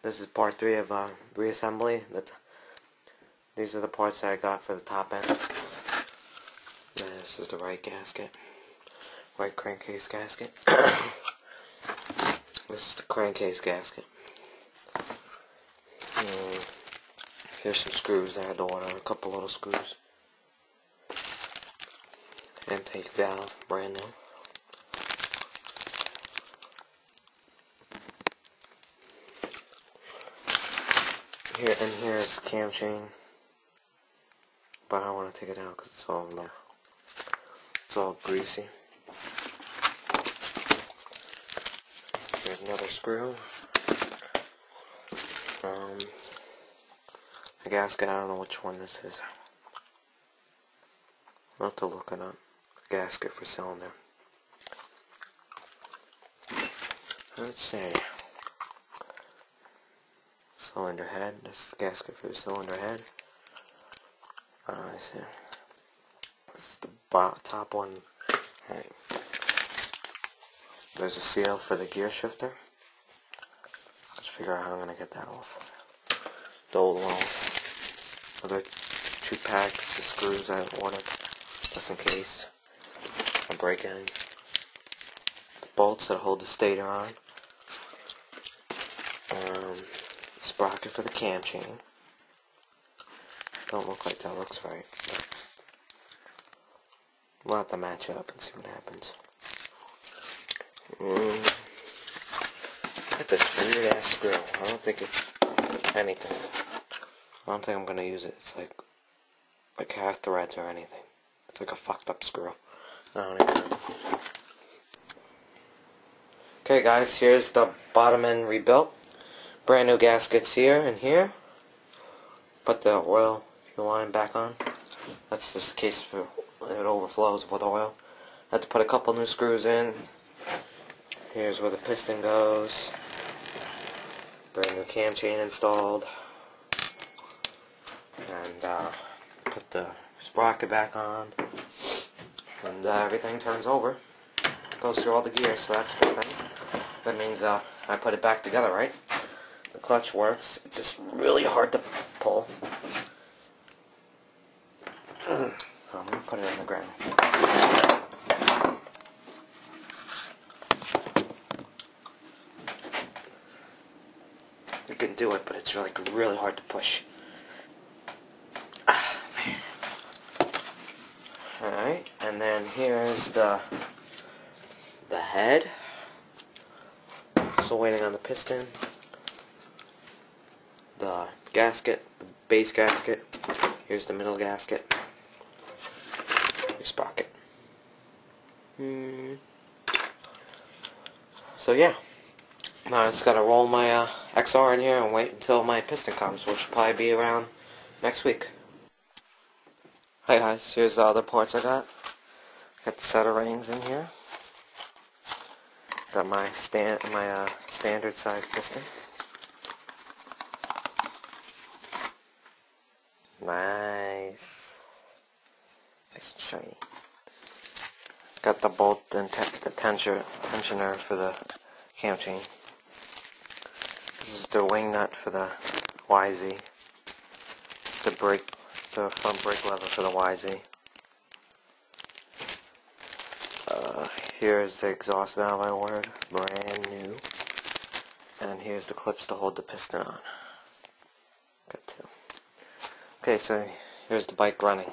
This is part 3 of reassembly. These are the parts that I got for the top end. This is the right gasket, right crankcase gasket. This is the crankcase gasket. Here's some screws I had to order, a couple little screws. Intake valve, brand new. Here's the cam chain, but I don't want to take it out because it's all greasy. Here's another screw. The gasket, I don't know which one this is. I'll have to look it up. Gasket for cylinder. Let's see. Cylinder head. This is gasket for the cylinder head. I see. This is the top one. Right. There's a seal for the gear shifter. Let's figure out how I'm gonna get that off. The old one. Other 2 packs of screws I ordered, just in case I break any. The bolts that hold the stator on. Sprocket for the cam chain. Don't look like that looks right. We'll have to match up and see what happens. Look at this weird ass screw. I don't think it's anything. I don't think I'm gonna use it. It's like half threads or anything. It's like a fucked up screw. I don't even know. Okay guys, here's the bottom end rebuilt. Brand new gaskets here and here. Put the oil line back on. That's just in case it overflows with oil. I had to put a couple new screws in. Here's where the piston goes. Brand new cam chain installed. And put the sprocket back on. And everything turns over. Goes through all the gears, so that's a good thing. That means I put it back together, right? The clutch works. It's just really hard to pull. I'm going to put it on the ground. You can do it, but it's really hard to push. Alright, and then here's the head. Still waiting on the piston. The gasket, the base gasket. Here's the middle gasket. Your sprocket. So yeah. Now I just gotta roll my XR in here and wait until my piston comes, which will probably be around next week. Hi guys, here's the other parts I got. Got the set of rings in here. Got my standard size piston. Nice. Nice and shiny. Got the bolt and the tensioner for the cam chain. This is the wing nut for the YZ. This is the front brake lever for the YZ. Here's the exhaust valve I ordered, brand new. And here's the clips to hold the piston on. Got 2. Okay, so here's the bike running.